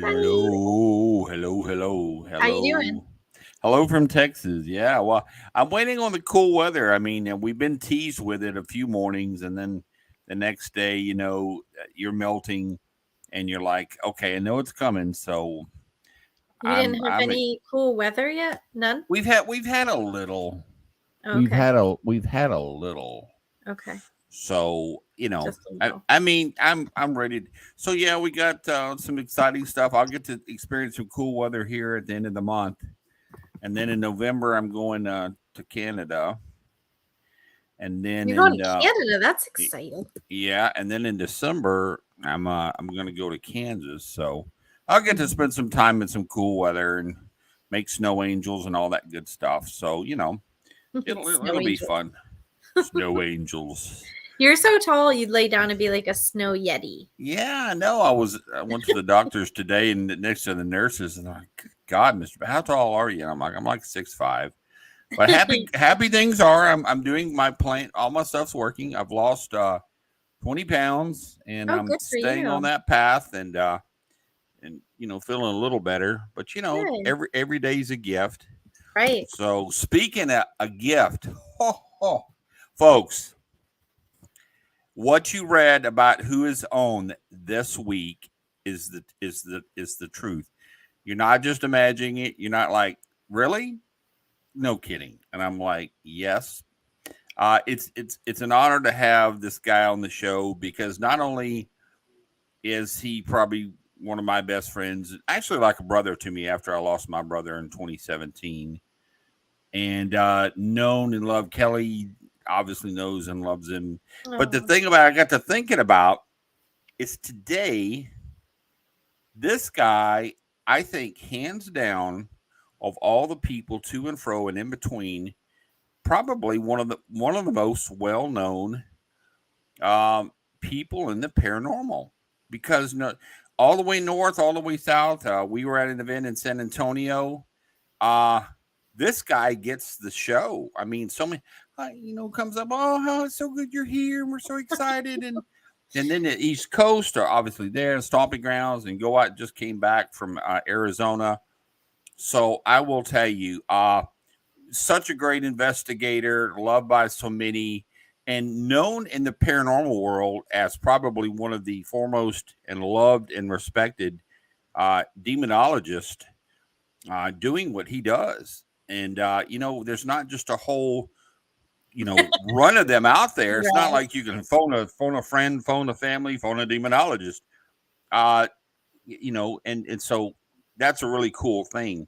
Hi. How you doing? Hello from Texas. Yeah, well, I'm waiting on the cool weather. I mean, we've been teased with it a few mornings, and then the next day, you're melting, and you're like, okay, I know it's coming. So You didn't have I'm. any cool weather yet? None? We've had a little. Okay. We've had a little. Okay. So Just a I, little. I mean, I'm ready. So yeah, we got some exciting stuff. I'll get to experience some cool weather here at the end of the month, and then in November I'm going to Canada, and then You're going in to Canada. That's y- exciting. yeah, and then in December I'm going to go to Kansas. So I'll get to spend some time in some cool weather and make snow angels and all that good stuff. So Snow it'll be angel. fun. Snow angels. You're so tall, you'd lay down and be like a snow yeti. Yeah, I know. I went to the doctors today, and next to the nurses, and they're like, "Good God, Mister, how tall are you?" And I'm like 6'5". But happy things are. I'm doing my plan. All my stuff's working. I've lost 20 pounds, and Oh, I'm good for staying on you. that path, and feeling a little better. But Good. every day's a gift. Right. So speaking of a gift, folks, what you read about who is on this week is the truth. You're not just imagining it. You're not like, really? No kidding. And I'm like, yes. It's an honor to have this guy on the show because not only is he probably one of my best friends, actually like a brother to me after I lost my brother in 2017, and known and loved Kelly. Obviously knows and loves him. But the Oh, thing about I got to thinking about is today, this guy, I think, hands down, of all the people to and fro and in between, probably one of the most well known um, people in the paranormal. Because no, all the way north, all the way south, we were at an event in San Antonio. Uh, this guy gets the show. I mean, so many, comes up. Oh, how it's so good you're here, and we're so excited, and then the East Coast are obviously there, stomping grounds, and Go Out just came back from Arizona. So I will tell you, such a great investigator, loved by so many, and known in the paranormal world as probably one of the foremost and loved and respected demonologists doing what he does. And there's not just a whole run of them out there. It's not right. like you can phone a friend, phone a family, phone a demonologist. Uh, and so that's a really cool thing.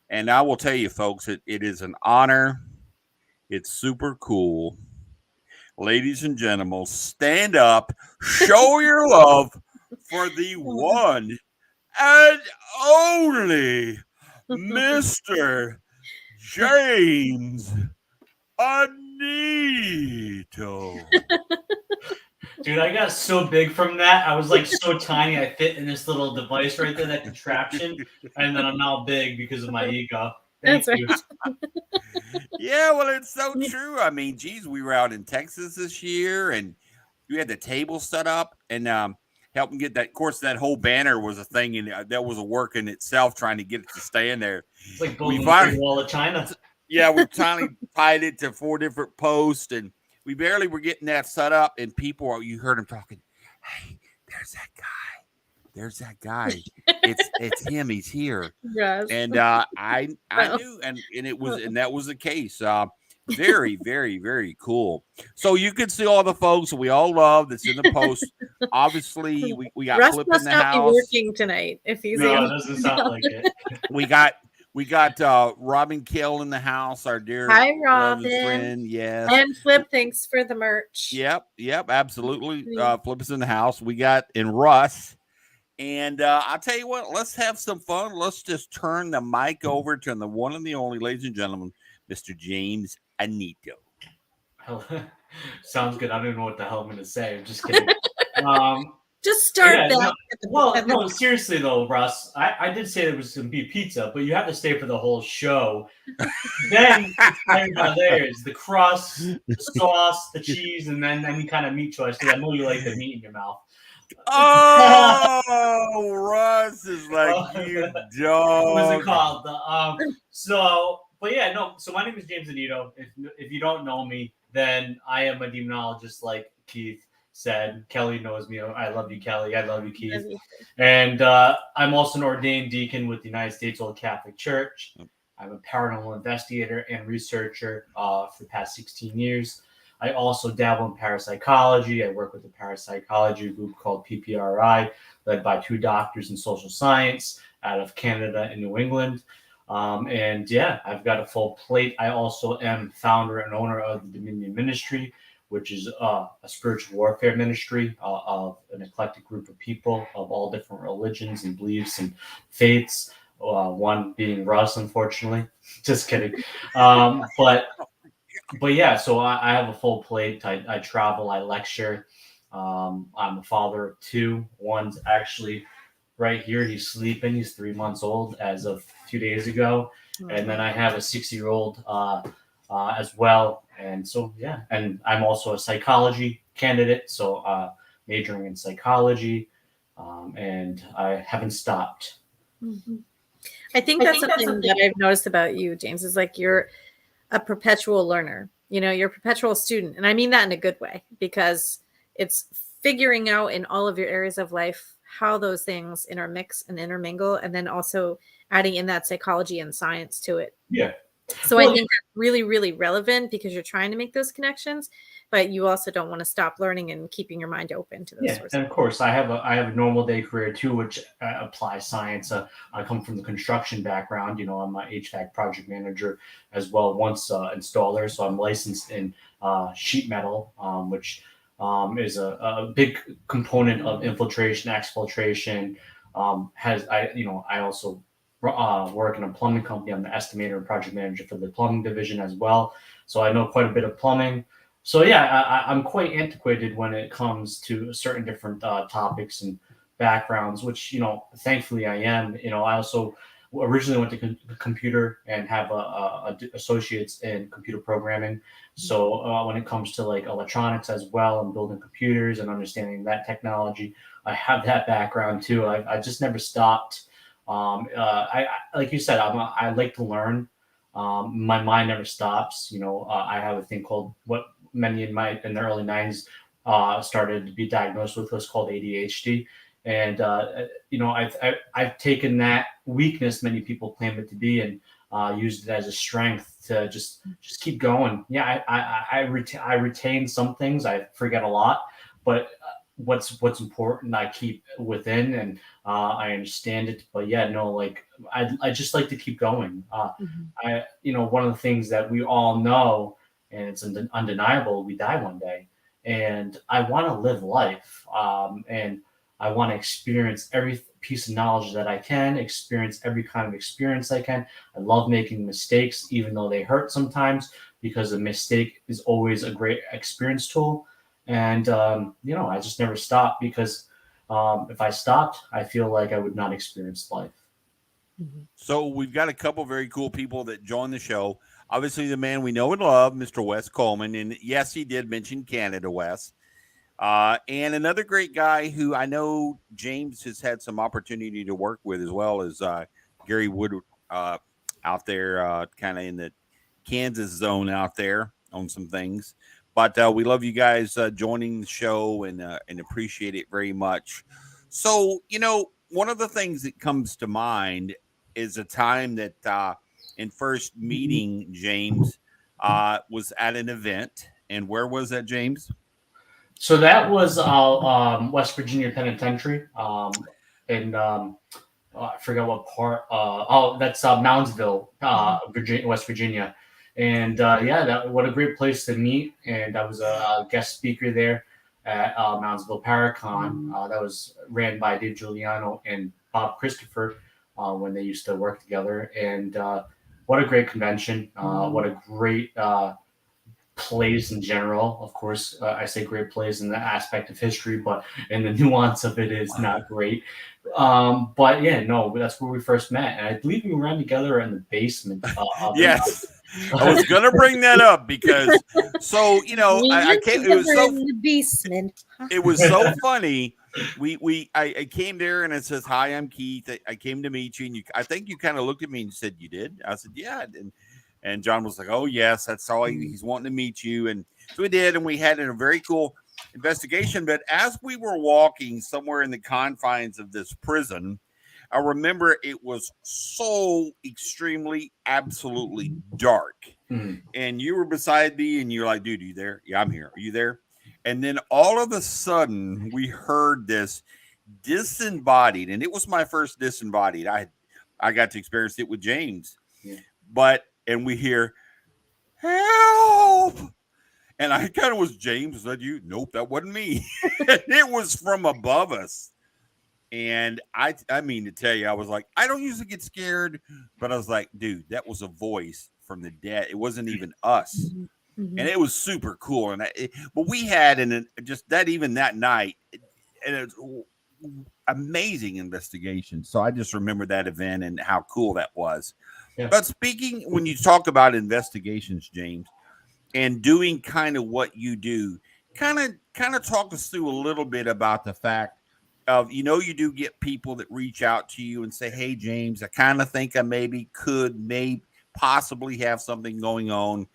And I will tell you, folks, it is an honor. It's super cool. Ladies and gentlemen, stand up, show your love for the Oh. one and only Mr. James Annitto. Dude, I got so big from that. I was like so tiny. I fit in this little device right there, that contraption. And then I'm now big because of my ego. That's Thank right. you. Yeah, well, it's so true. I mean, geez, we were out in Texas this year, and we had the table set up and helping get that. Of course, that whole banner was a thing, and that was a work in itself trying to get it to stand there. It's like We building the Great finally, Wall of China. yeah, we finally tied it to 4 different posts, and we barely were getting that set up, and people, you heard them talking. Hey, there's that guy. There's that guy. It's him. He's here. Yes. And I Well, knew, and that was the case. Very, very, very cool. So you can see all the folks that we all love that's in the post. Obviously, we got Russ Flip in must the not be house. working tonight if he's No, able it to doesn't come sound down. like it. We got Robin Kill in the house, our dear Hi, beloved Robin. friend. Yes. And Flip, thanks for the merch. Yep, absolutely. Flip is in the house. We got in Russ. And I'll tell you what, let's have some fun. Let's just turn the mic over to the one and the only, ladies and gentlemen, Mr. James Annitto. Hell, sounds good. I don't even know what the hell I'm going to say. I'm just kidding. Um, Just but start yeah, back no, at the, well, at the no, seriously though, Russ, I did say there was going to be pizza, but you have to stay for the whole show. Then there is the crust, the sauce, the cheese, and then any kind of meat choice, because I know you like the meat in your mouth. Oh, Russ is like, you What's it dog. called? But yeah, no. So my name is James Annitto. If you don't know me, then I am a demonologist, like Keith said. Kelly knows me. I love you, Kelly. I love you, Keith. And I'm also an ordained deacon with the United States Old Catholic Church. I'm a paranormal investigator and researcher for the past 16 years. I also dabble in parapsychology. I work with a parapsychology group called PPRI, led by 2 doctors in social science out of Canada and New England. And yeah, I've got a full plate. I also am founder and owner of the Dominion Ministry, which is a spiritual warfare ministry of an eclectic group of people of all different religions and beliefs and faiths. One being Russ, unfortunately. Just kidding. But yeah, so I have a full plate. I travel, I lecture. I'm a father of 2. One's actually right here. He's sleeping. He's 3 months old as of 2 days ago. And then I have a 6-year-old as well. And so, yeah. And I'm also a psychology candidate. So majoring in psychology. And I haven't stopped. Mm-hmm. I think that's something that I've noticed about you, James, is like you're a perpetual learner. You're a perpetual student. And I mean that in a good way, because it's figuring out in all of your areas of life how those things intermix and intermingle, and then also adding in that psychology and science to it. Yeah. So I think that's really, really relevant, because you're trying to make those connections, but you also don't want to stop learning and keeping your mind open to those sorts and of course, I have a normal day career too, which applies science. I come from the construction background. I'm an HVAC project manager as well, once installer. So I'm licensed in sheet metal, which is a big component of infiltration, exfiltration. I also work in a plumbing company. I'm the estimator and project manager for the plumbing division as well. So I know quite a bit of plumbing. So yeah, I'm quite antiquated when it comes to certain different topics and backgrounds, which thankfully I am. I also originally went to computer and have a associates in computer programming. So when it comes to like electronics as well and building computers and understanding that technology, I have that background too. I just never stopped. I like you said, I like to learn. My mind never stops. I have a thing called what many in the early 90s started to be diagnosed with, was called ADHD. And I've taken that weakness many people claim it to be and used it as a strength to just keep going. Yeah, I retain some things. I forget a lot, but what's important I keep within, and I understand it. But yeah, no, like I just like to keep going. One of the things that we all know, and it's undeniable, we die one day, and I want to live life, and I want to experience every piece of knowledge that I can, experience every kind of experience I can. I love making mistakes, even though they hurt sometimes, because a mistake is always a great experience tool. And I just never stop, because if I stopped, I feel like I would not experience life. So we've got a couple very cool people that joined the show. Obviously, the man we know and love, Mr. Wes Coleman. And yes, he did mention Canada, Wes. And another great guy who I know James has had some opportunity to work with, as well as Gary Wood out there, kind of in the Kansas zone out there on some things. But we love you guys joining the show and appreciate it very much. So, one of the things that comes to mind is a time that in first meeting James was at an event. And where was that, James? So that was West Virginia Penitentiary, and I forgot what part. That's Moundsville, Virginia, West Virginia, and what a great place to meet. And I was a guest speaker there at Moundsville Paracon. That was ran by Dave Giuliano and Bob Christopher when they used to work together. And what a great convention! What a great plays in general. Of course, I say great plays in the aspect of history, but in the nuance of it is not great. But yeah, no, that's where we first met, and I believe we ran together in the basement. Yes, I was gonna bring that up because I can't. It was so in the basement. It was so funny I came there and it says, "Hi, I'm Keith. I came to meet you." And I think you kind of looked at me and said, "You did?" I said, "Yeah." And John was like, "Oh yes, that's all. He's wanting to meet you." And so we did, and we had a very cool investigation. But as we were walking somewhere in the confines of this prison, I remember it was so extremely, absolutely dark. Mm. And you were beside me, and you're like, "Dude, are you there?" "Yeah, I'm here." "Are you there?" And then all of a sudden, we heard this disembodied, and it was my first disembodied. I got to experience it with James, Yeah. and we hear help, and I kind of was James. Was that you? Nope, that wasn't me. It was from above us. And I mean to tell you, I was like, I don't usually get scared, but I was like, dude, that was a voice from the dead. It wasn't even us, and it was super cool. And but we had just that even that night, and it was amazing investigation. So I just remember that event and how cool that was. Yeah. But speaking, when you talk about investigations, James, and doing kind of what you do, kind of talk us through a little bit about the fact of, you do get people that reach out to you and say, "Hey James, I kind of think I may possibly have something going on."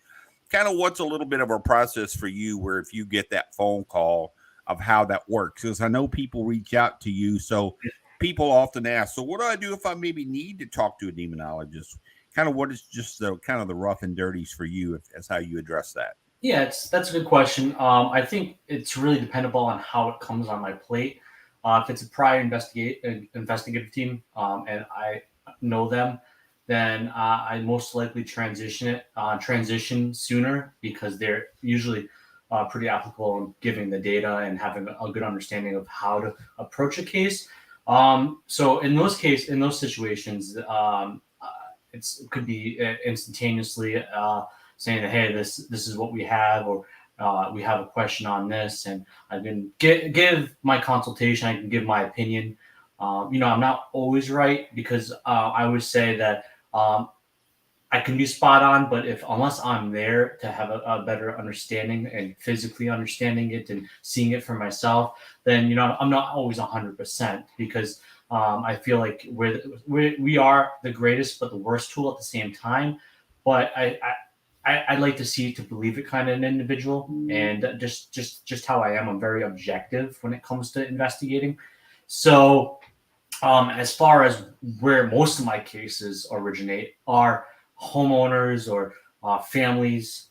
Kind of what's a little bit of a process for you where if you get that phone call of how that works, because I know people reach out to you, so people often ask, "So what do I do if I maybe need to talk to a demonologist?" Kind of what is just the kind of the rough and dirties for you, if that's how you address that. Yeah, that's a good question. I think it's really dependable on how it comes on my plate. If it's a prior investigative team, and I know them, then I most likely transition sooner because they're usually pretty applicable in giving the data and having a good understanding of how to approach a case. So in those situations, it could be instantaneously. Saying that, hey, this is what we have, or we have a question on this, and I can give my consultation. I can give my opinion. I'm not always right because I always say that I can be spot on, but unless I'm there to have a better understanding and physically understanding it and seeing it for myself, then I'm not always 100% because I feel like we are the greatest but the worst tool at the same time. But I'd like to see to believe it kind of an individual, and just how I am. I'm very objective when it comes to investigating. So, as far as where most of my cases originate are homeowners or families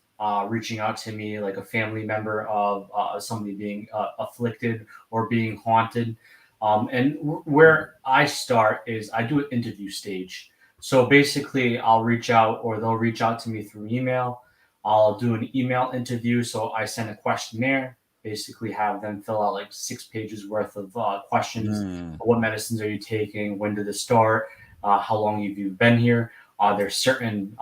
reaching out to me, like a family member of somebody being afflicted or being haunted. And where I start is I do an interview stage. So basically, I'll reach out or they'll reach out to me through email. I'll do an email interview. So I send a questionnaire, basically have them fill out like 6 pages worth of questions. What medicines are you taking? When did this start? How long have you been here? Are there certain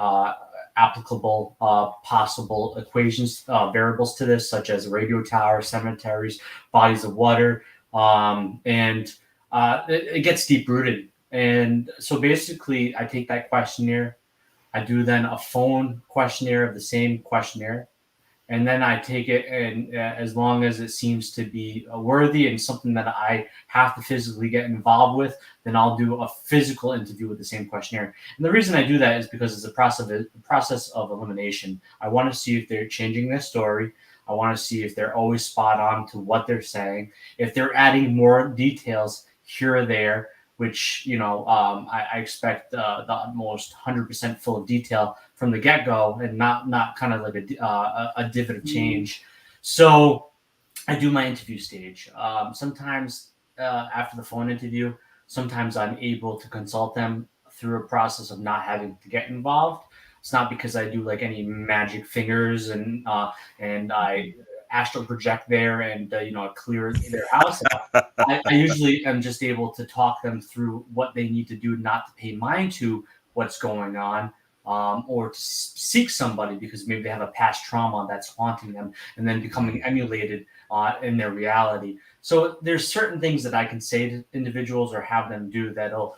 applicable possible equations, variables to this, such as radio towers, cemeteries, bodies of water? And it gets deep rooted. And so basically, I take that questionnaire. I do then a phone questionnaire of the same questionnaire. And then I take it, and as long as it seems to be worthy and something that I have to physically get involved with, then I'll do a physical interview with the same questionnaire. And the reason I do that is because it's a process of elimination. I want to see if they're changing their story. I want to see if they're always spot on to what they're saying. If they're adding more details here or there, which I expect the utmost 100% full of detail from the get-go, and not kind of like a divot of change. So I do my interview stage. Sometimes after the phone interview, sometimes I'm able to consult them through a process of not having to get involved. It's not because I do like any magic fingers and I astral project there and clear their house. I usually am just able to talk them through what they need to do not to pay mind to what's going on, or to seek somebody because maybe they have a past trauma that's haunting them and then becoming emulated in their reality. So there's certain things that I can say to individuals or have them do that'll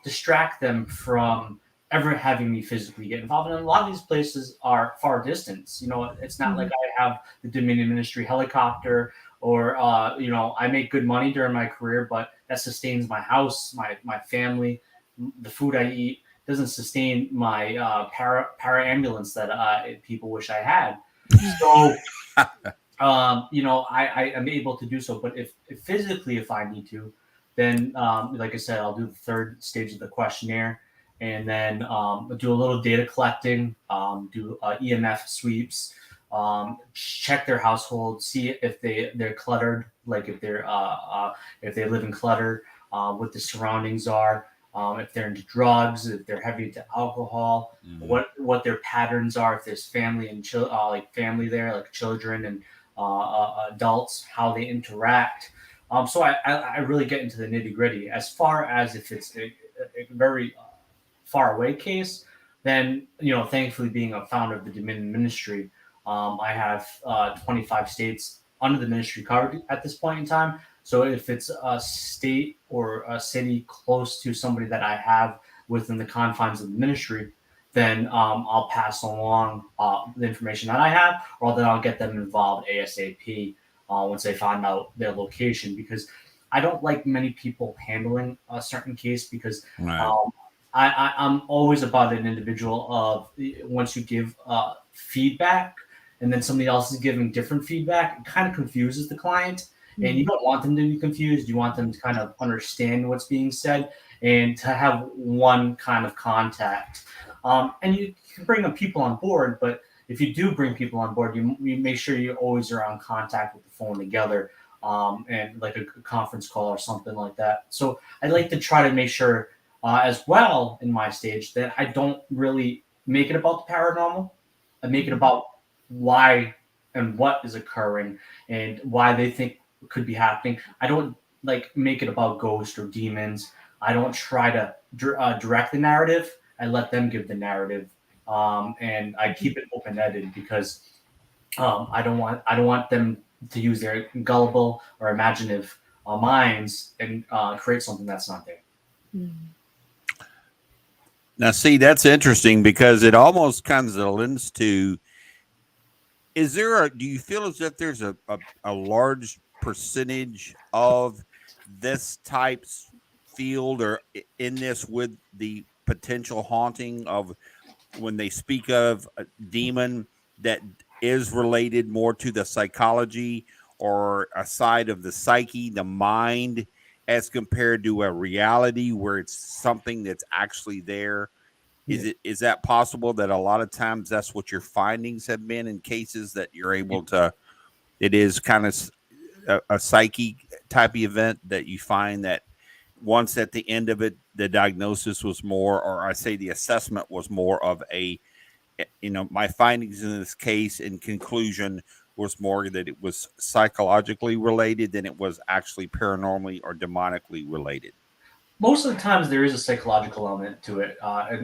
distract them from ever having me physically get involved. And a lot of these places are far distance. It's not like I have the Dominion Ministry helicopter or, I make good money during my career, but that sustains my house, my family, the food I eat doesn't sustain my para ambulance that people wish I had. So, I am able to do so. But if physically, if I need to, then like I said, I'll do the third stage of the questionnaire, and then do a little data collecting, do EMF sweeps, check their household, see if they're cluttered, like if they live in clutter, what the surroundings are. If they're into drugs, if they're heavy into alcohol, what their patterns are, if there's family and like family there, like children and adults, how they interact. So I really get into the nitty gritty. As far as if it's a very far away case, then thankfully being a founder of the Dominion Ministry, I have 25 states under the ministry covered at this point in time. So if it's a state or a city close to somebody that I have within the confines of the ministry, then I'll pass along the information that I have, or then I'll get them involved ASAP once they find out their location. Because I don't like many people handling a certain case, because I'm always about an individual of once you give feedback and then somebody else is giving different feedback, it kind of confuses the client. And you don't want them to be confused. You want them to kind of understand what's being said and to have one kind of contact. And you can bring up people on board, but if you do bring people on board, you make sure you always are on contact with the phone together, and like a conference call or something like that. So I like to try to make sure as well in my stage that I don't really make it about the paranormal. I make it about why and what is occurring and why they think could be happening. I don't like make it about ghosts or demons. I don't try to direct the narrative. I let them give the narrative, and I keep it open-ended because I don't want them to use their gullible or imaginative minds and create something that's not there. Now, see, that's interesting because it almost kind of lends to. Do you feel as if there's a large percentage of this type's field or in this with the potential haunting of when they speak of a demon that is related more to the psychology or a side of the psyche, the mind, as compared to a reality where it's something that's actually there? Is that possible that a lot of times that's what your findings have been in cases that you're able to, it is kind of a psyche type of event that you find that once at the end of it, the diagnosis was more, or I say the assessment was more of my findings in this case in conclusion was more that it was psychologically related than it was actually paranormally or demonically related? Most of the times there is a psychological element to it.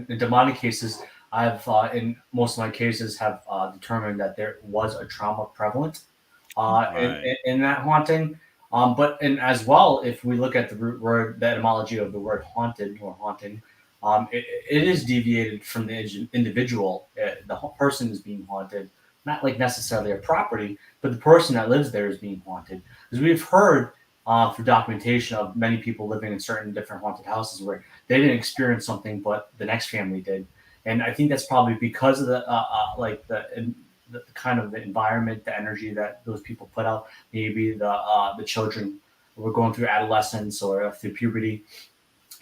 In demonic cases, I've in most of my cases have determined that there was a trauma prevalent in that haunting. And as well, if we look at the root word, the etymology of the word haunted or haunting, it is deviated from the individual. The person is being haunted, not like necessarily a property, but the person that lives there is being haunted. Because we've heard through documentation of many people living in certain different haunted houses where they didn't experience something, but the next family did. And I think that's probably because of the kind of the environment, the energy that those people put out. Maybe the children were going through adolescence or through puberty,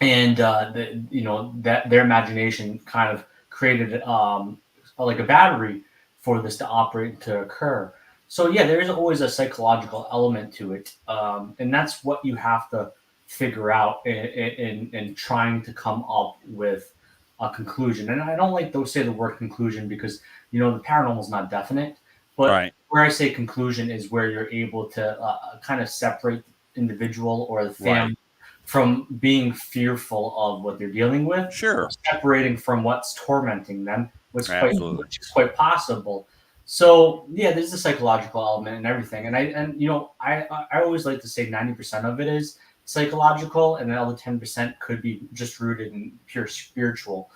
and that their imagination kind of created like a battery for this to operate to occur. So yeah, there is always a psychological element to it, and that's what you have to figure out in trying to come up with a conclusion. And I don't like to say the word conclusion because the paranormal is not definite, but where I say conclusion is where you're able to kind of separate the individual or the family from being fearful of what they're dealing with, separating from what's tormenting them, which is quite possible. So yeah, there's a psychological element and everything, and I always like to say 90% of it is psychological, and the other 10% could be just rooted in pure spiritual.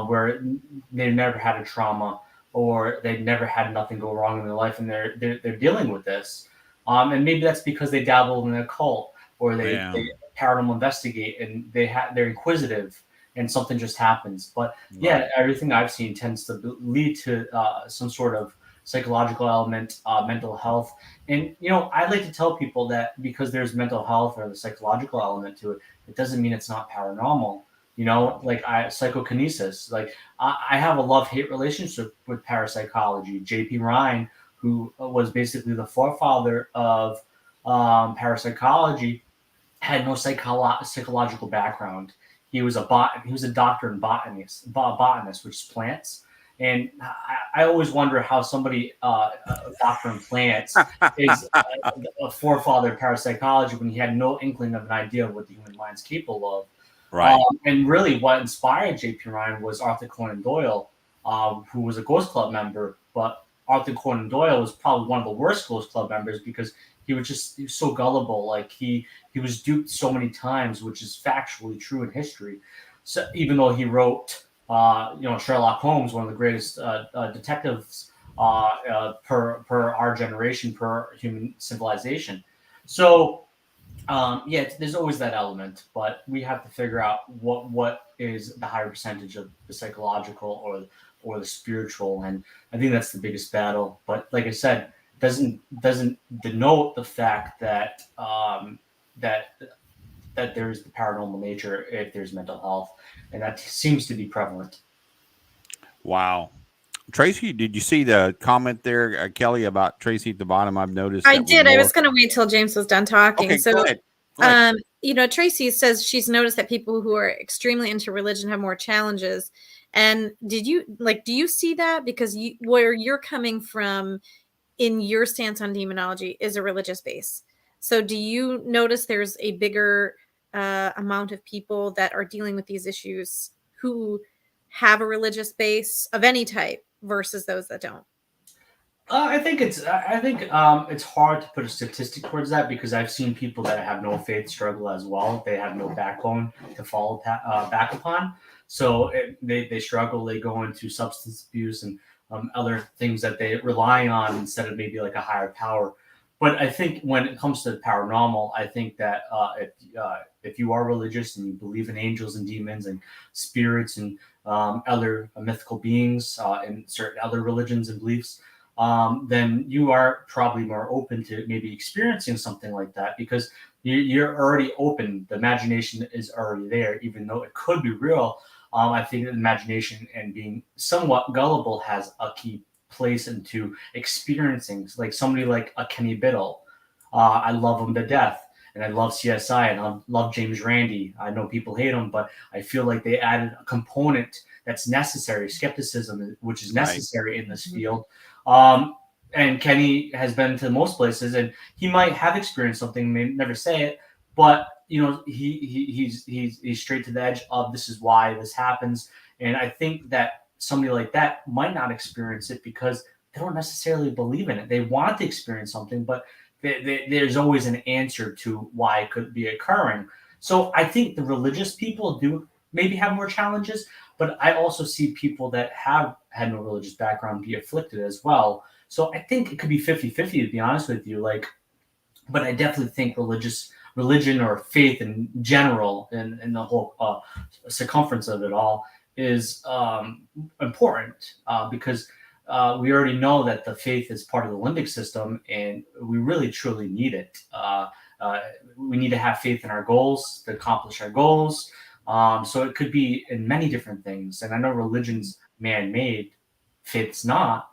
where they've never had a trauma or they've never had nothing go wrong in their life, and they're dealing with this. And maybe that's because they dabble in an occult or they paranormal investigate and they're inquisitive and something just happens. But yeah, everything I've seen tends to lead to some sort of psychological element, mental health. And, I'd like to tell people that because there's mental health or the psychological element to it, it doesn't mean it's not paranormal. Like psychokinesis. Like I have a love-hate relationship with parapsychology. J.P. Ryan, who was basically the forefather of parapsychology, had no psychological background. He was a doctor and botanist, which is plants. And I always wonder how somebody, a doctor in plants, is a forefather of parapsychology when he had no inkling of an idea of what the human mind's capable of. Right. And really, what inspired J.P. Ryan was Arthur Conan Doyle, who was a Ghost Club member. But Arthur Conan Doyle was probably one of the worst Ghost Club members because he was so gullible. Like he was duped so many times, which is factually true in history. So even though he wrote, Sherlock Holmes, one of the greatest detectives per our generation, per human civilization. So there's always that element, but we have to figure out what is the higher percentage of the psychological or the spiritual, and I think that's the biggest battle. But like I said, doesn't denote the fact that that there's the paranormal nature if there's mental health, and that seems to be prevalent. Wow. Tracy, did you see the comment there, Kelly, about Tracy at the bottom? I've noticed. I did. I was going to wait till James was done talking. Okay, so, go ahead. Tracy says she's noticed that people who are extremely into religion have more challenges. And do you see that? Because where you're coming from in your stance on demonology is a religious base. So do you notice there's a bigger amount of people that are dealing with these issues who have a religious base of any type versus those that don't? I think it's hard to put a statistic towards that because I've seen people that have no faith struggle as well. They have no backbone to fall back upon, so they struggle. They go into substance abuse and other things that they rely on instead of maybe like a higher power. But I think when it comes to the paranormal, I think that if you are religious and you believe in angels and demons and spirits and other mythical beings and certain other religions and beliefs, then you are probably more open to maybe experiencing something like that because you're already open. The imagination is already there, even though it could be real. I think that imagination and being somewhat gullible has a key place into experiencing, like somebody like a Kenny Biddle. I love him to death, and I love CSI, and I love James Randi. I know people hate him, but I feel like they added a component that's necessary, skepticism, which is necessary in this field. And Kenny has been to most places, and he might have experienced something, may never say it, but he's straight to the edge of this is why this happens. And I think that somebody like that might not experience it because they don't necessarily believe in it. They want to experience something, but there's always an answer to why it could be occurring. So I think the religious people do maybe have more challenges, but I also see people that have had no religious background be afflicted as well. So I think it could be 50-50, to be honest with you. But I definitely think religion or faith in general and the whole circumference of it all is important because we already know that the faith is part of the limbic system, and we really truly need it. We need to have faith in our goals to accomplish our goals. So it could be in many different things. And I know religion's man-made, faith's not,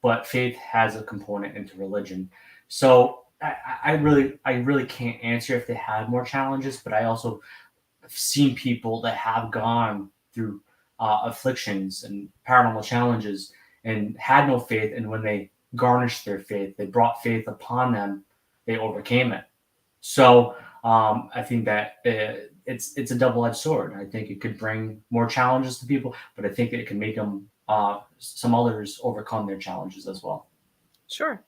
but faith has a component into religion. So I really can't answer if they had more challenges, but I also have seen people that have gone through afflictions and paranormal challenges and had no faith, and when they garnished their faith, they brought faith upon them, they overcame it. So I think that it's a double-edged sword. I think it could bring more challenges to people, but I think it can make them some others overcome their challenges as well. Sure.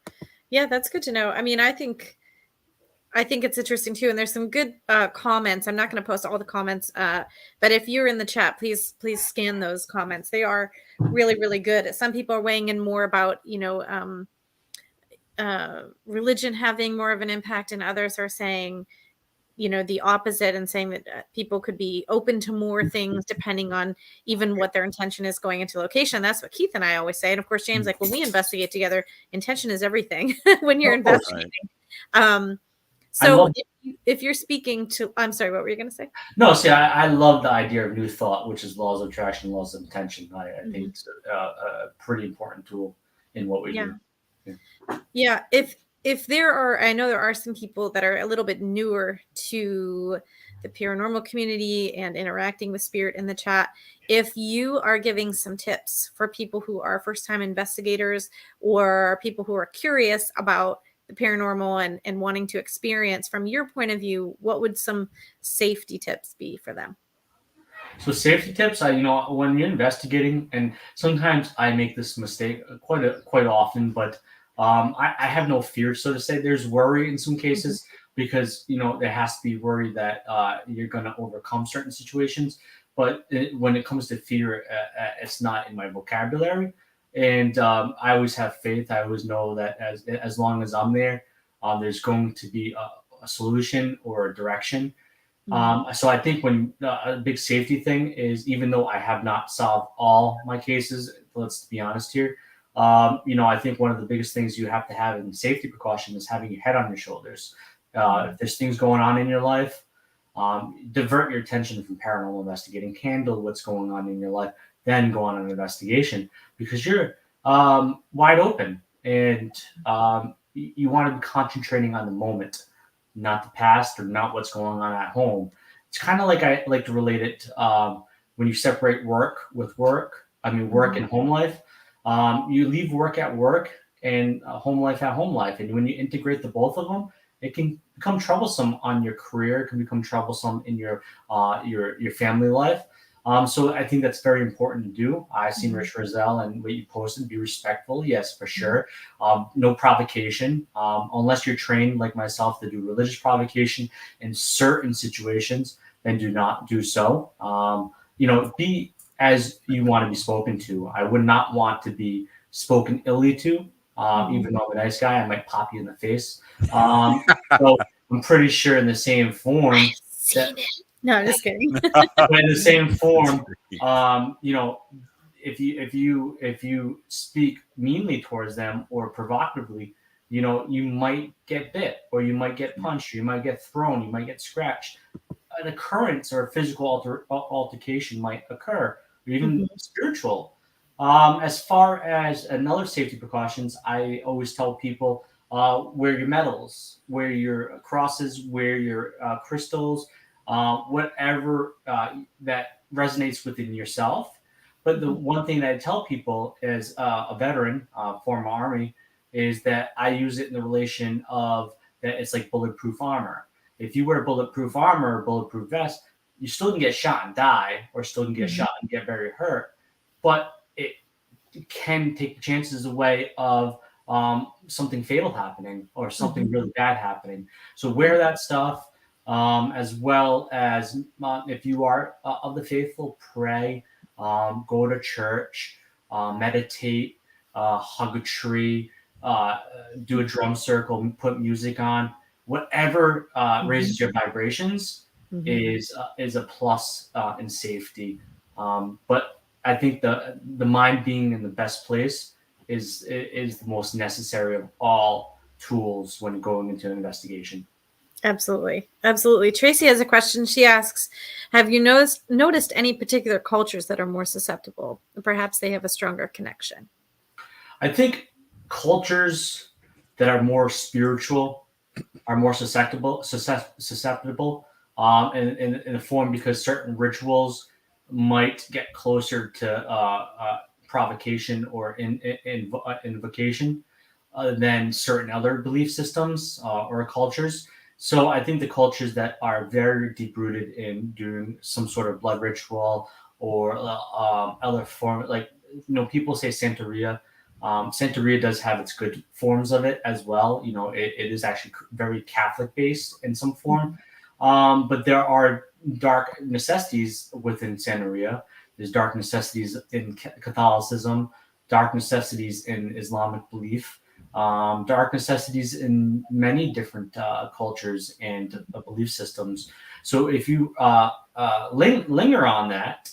Yeah, that's good to know. I mean, I think I think it's interesting too, and there's some good comments. I'm not going to post all the comments, but if you're in the chat, please scan those comments. They are really, really good. Some people are weighing in more about religion having more of an impact, and others are saying the opposite, and saying that people could be open to more things depending on even what their intention is going into location. That's what Keith and I always say, and of course James, like when we investigate together, intention is everything when you're investigating. So if you're speaking to, I'm sorry, what were you going to say? No, see, I love the idea of new thought, which is laws of attraction, laws of intention. I think it's a pretty important tool in what we do. Yeah. If there are, I know there are some people that are a little bit newer to the paranormal community and interacting with spirit in the chat. If you are giving some tips for people who are first-time investigators or people who are curious about the paranormal and wanting to experience, from your point of view, what would some safety tips be for them? So safety tips, when you're investigating, and sometimes I make this mistake quite often, but I have no fear, so to say. There's worry in some cases because there has to be worry that you're going to overcome certain situations. But when it comes to fear, it's not in my vocabulary. And I always have faith. I always know that as long as I'm there, there's going to be a solution or a direction. So I think when a big safety thing is, even though I have not solved all my cases, let's be honest here, I think one of the biggest things you have to have in safety precaution is having your head on your shoulders. If there's things going on in your life, divert your attention from paranormal investigating, handle what's going on in your life, then go on an investigation, because you're wide open, and you want to be concentrating on the moment, not the past or not what's going on at home. It's kind of like, I like to relate it when you separate work and home life. You leave work at work and home life at home life. And when you integrate the both of them, it can become troublesome on your career. It can become troublesome in your family life. So I think that's very important to do. I seen Rich Roselle and what you posted. Be respectful, yes, for sure. No provocation, unless you're trained like myself to do religious provocation in certain situations. Then do not do so. Be as you want to be spoken to. I would not want to be spoken illy to. Even though I'm a nice guy, I might pop you in the face. So I'm pretty sure in the same form that. No, I'm just kidding. But in the same form, if you speak meanly towards them or provocatively, you might get bit, or you might get punched, or you might get thrown, you might get scratched. An occurrence or a physical altercation might occur, or even spiritual. As far as another safety precautions, I always tell people wear your medals, wear your crosses, wear your crystals, whatever that resonates within yourself. But the one thing that I tell people as a veteran, former Army, is that I use it in the relation of that it's like bulletproof armor. If you wear bulletproof armor or bulletproof vest, you still can get shot and die, or still can get shot and get very hurt. But it can take the chances away of something fatal happening or something really bad happening. So wear that stuff, as well as if you are of the faithful, pray, go to church, meditate, hug a tree, do a drum circle, put music on. Whatever raises your vibrations is a plus in safety. But I think the mind being in the best place is the most necessary of all tools when going into an investigation. Absolutely. Tracy has a question. She asks, have you noticed any particular cultures that are more susceptible? Perhaps they have a stronger connection. I think cultures that are more spiritual are more susceptible in a form, because certain rituals might get closer to provocation or invocation than certain other belief systems or cultures. So I think the cultures that are very deep rooted in doing some sort of blood ritual or other form, like people say Santeria, Santeria does have its good forms of it as well. It is actually very Catholic based in some form. But there are dark necessities within Santeria. There's dark necessities in Catholicism, dark necessities in Islamic belief, dark necessities in many different cultures and belief systems. So if you linger on that,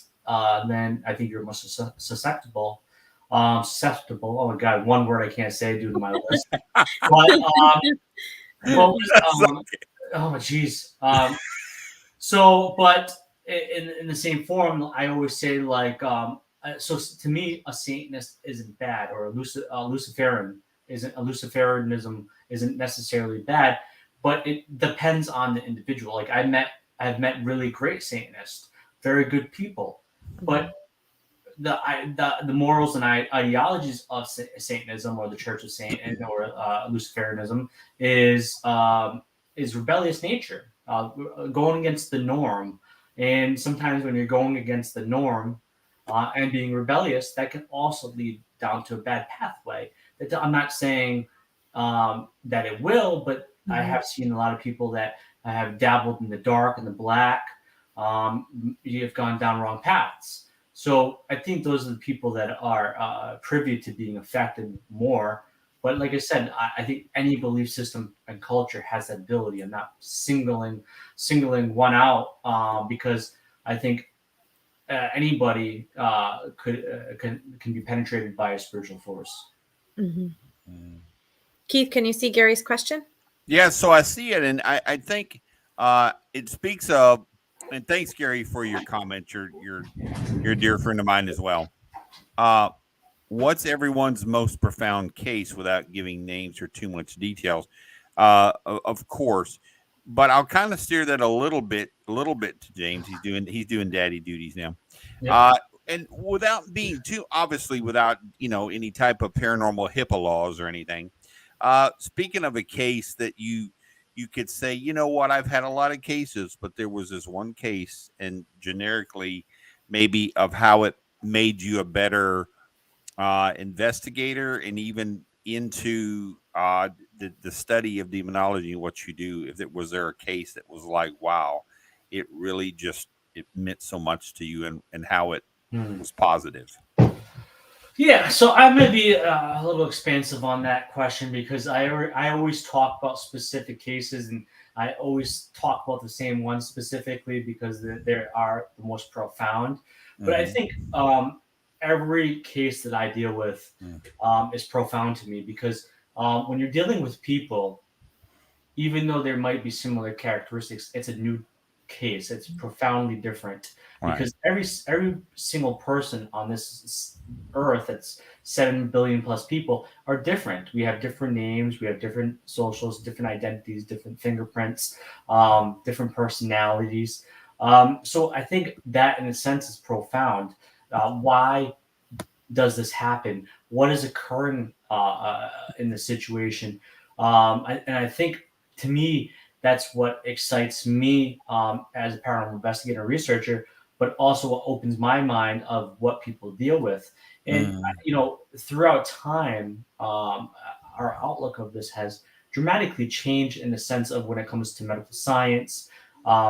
then I think you're most susceptible. Susceptible. Oh my God, one word I can't say due to my list. But what was oh geez. But in the same form, I always say like so to me, a Satanist isn't bad, or Luciferianism isn't necessarily bad, but it depends on the individual. Like I've met really great Satanists, very good people, but the morals and ideologies of Satanism or the Church of Satan or Luciferianism is rebellious nature, going against the norm. And sometimes when you're going against the norm and being rebellious, that can also lead down to a bad pathway. I'm not saying that it will, but I have seen a lot of people that have dabbled in the dark and the black. You've gone down wrong paths. So I think those are the people that are privy to being affected more. But like I said, I think any belief system and culture has that ability. I'm not singling one out because I think anybody can be penetrated by a spiritual force. Keith, can you see Gary's question? Yeah, so I see it, and I think it speaks of. And thanks, Gary, for your comment. You're a dear friend of mine as well. What's everyone's most profound case without giving names or too much details? Of course, but I'll kind of steer that a little bit to James. He's doing daddy duties now. Yep. And without being too obviously, without any type of paranormal HIPAA laws or anything. Speaking of a case that you could say, you know what, I've had a lot of cases, but there was this one case, and generically, maybe of how it made you a better investigator and even into the study of demonology and what you do. If was there a case that was like, wow, it really just it meant so much to you, and how it was positive. Yeah, so I'm going to be a little expansive on that question because I always talk about specific cases, and I always talk about the same ones specifically because they are the most profound. But I think every case that I deal with is profound to me because when you're dealing with people, even though there might be similar characteristics, it's a new case. It's profoundly different because every single person on this earth, that's 7 billion plus people, are different. We have different names, we have different socials, different identities, different fingerprints, different personalities. So I think that in a sense is profound. Why does this happen? What is occurring in the situation? And I think, to me, that's what excites me as a paranormal investigator researcher, but also what opens my mind of what people deal with. And throughout time, our outlook of this has dramatically changed in the sense of when it comes to medical science,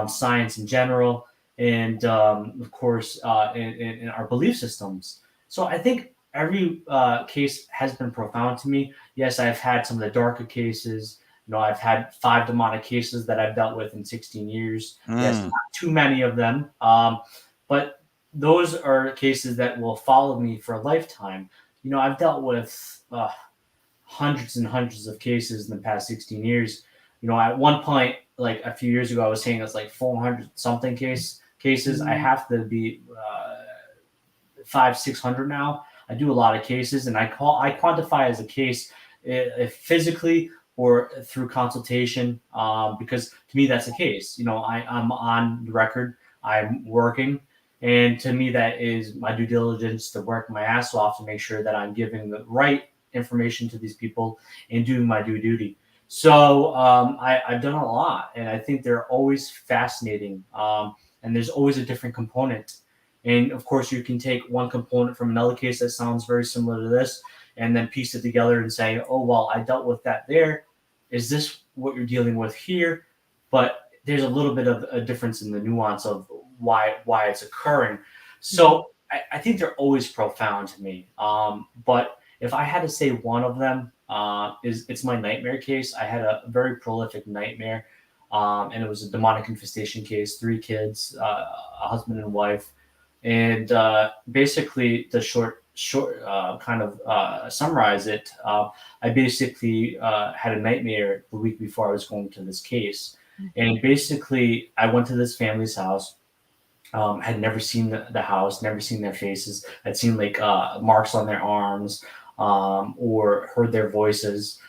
science in general, and of course in our belief systems. So I think every case has been profound to me. Yes, I've had some of the darker cases. I've had 5 demonic cases that I've dealt with in 16 years. Yes, not too many of them. But those are cases that will follow me for a lifetime. I've dealt with hundreds and hundreds of cases in the past 16 years. At one point, like a few years ago, I was saying it's like 400 something cases. I have to be 500-600 now. I do a lot of cases, and I quantify as a case if physically or through consultation, because to me that's a case. I'm on the record, I'm working, and to me that is my due diligence to work my ass off to make sure that I'm giving the right information to these people and doing my due duty. So I've done a lot, and I think they're always fascinating, and there's always a different component. And of course, you can take one component from another case that sounds very similar to this. and then piece it together and say, oh, well, I dealt with that there. Is this what you're dealing with here? But there's a little bit of a difference in the nuance of why it's occurring. So I think they're always profound to me. But if I had to say one of them, it's my nightmare case. I had a very prolific nightmare, and it was a demonic infestation case. 3 kids, a husband and wife, and basically the short kind of summarize it. I basically had a nightmare the week before I was going to this case, and basically I went to this family's house. Had never seen the house, never seen their faces. I'd seen like marks on their arms, or heard their voices,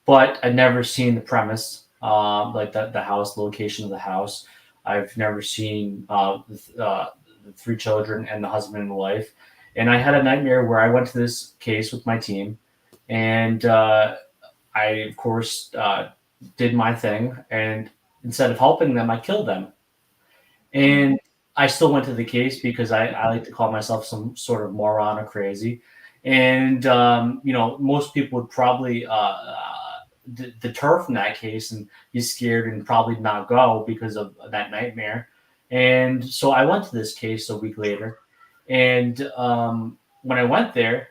but I'd never seen the premise, like the house, location of the house. I've never seen the 3 children and the husband and wife. And I had a nightmare where I went to this case with my team, and I, of course, did my thing. And instead of helping them, I killed them. And I still went to the case because I like to call myself some sort of moron or crazy. And, most people would probably deter from that case and be scared and probably not go because of that nightmare. And so I went to this case a week later. And when I went there,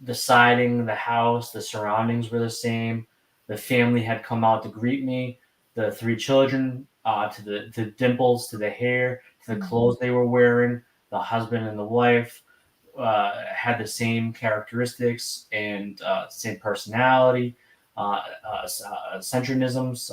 the siding, the house, the surroundings were the same. The family had come out to greet me. The 3 children, to the dimples, to the hair, to the clothes they were wearing. The husband and the wife had the same characteristics and same personality, centrisms,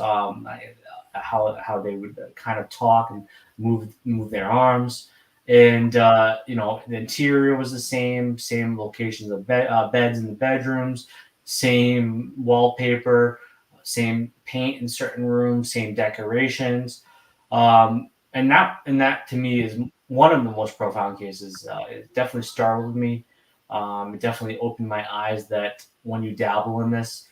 how they would kind of talk and move their arms. And the interior was the same locations of beds in the bedrooms, same wallpaper, same paint in certain rooms, same decorations. And that to me is one of the most profound cases. It definitely startled me. It definitely opened my eyes that when you dabble in this,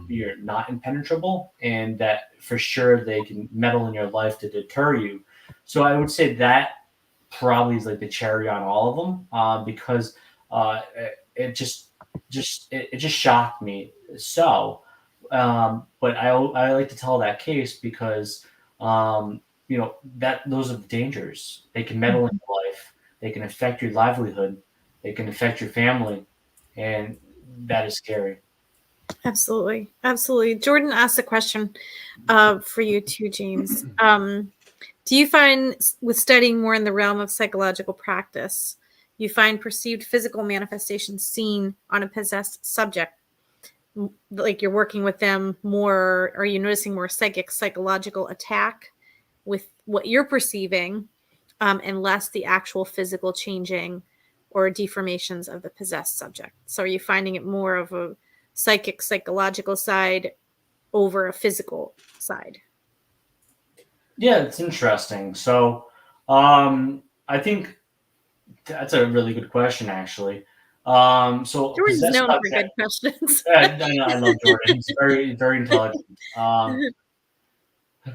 you're not impenetrable, and that for sure they can meddle in your life to deter you. So I would say that probably is like the cherry on all of them, because it just shocked me. So, but I like to tell that case because that those are the dangers. They can meddle in your life. They can affect your livelihood. They can affect your family, and that is scary. Absolutely. Absolutely. Jordan asked a question for you too, James. Do you find with studying more in the realm of psychological practice, you find perceived physical manifestations seen on a possessed subject? Like you're working with them more, are you noticing more psychological attack with what you're perceiving, and less the actual physical changing or deformations of the possessed subject? So are you finding it more of a psychological side over a physical side? Yeah, it's interesting. So, I think that's a really good question, actually. So Jordan's possessed known for good subject. questions. I love Jordan. He's very, very intelligent.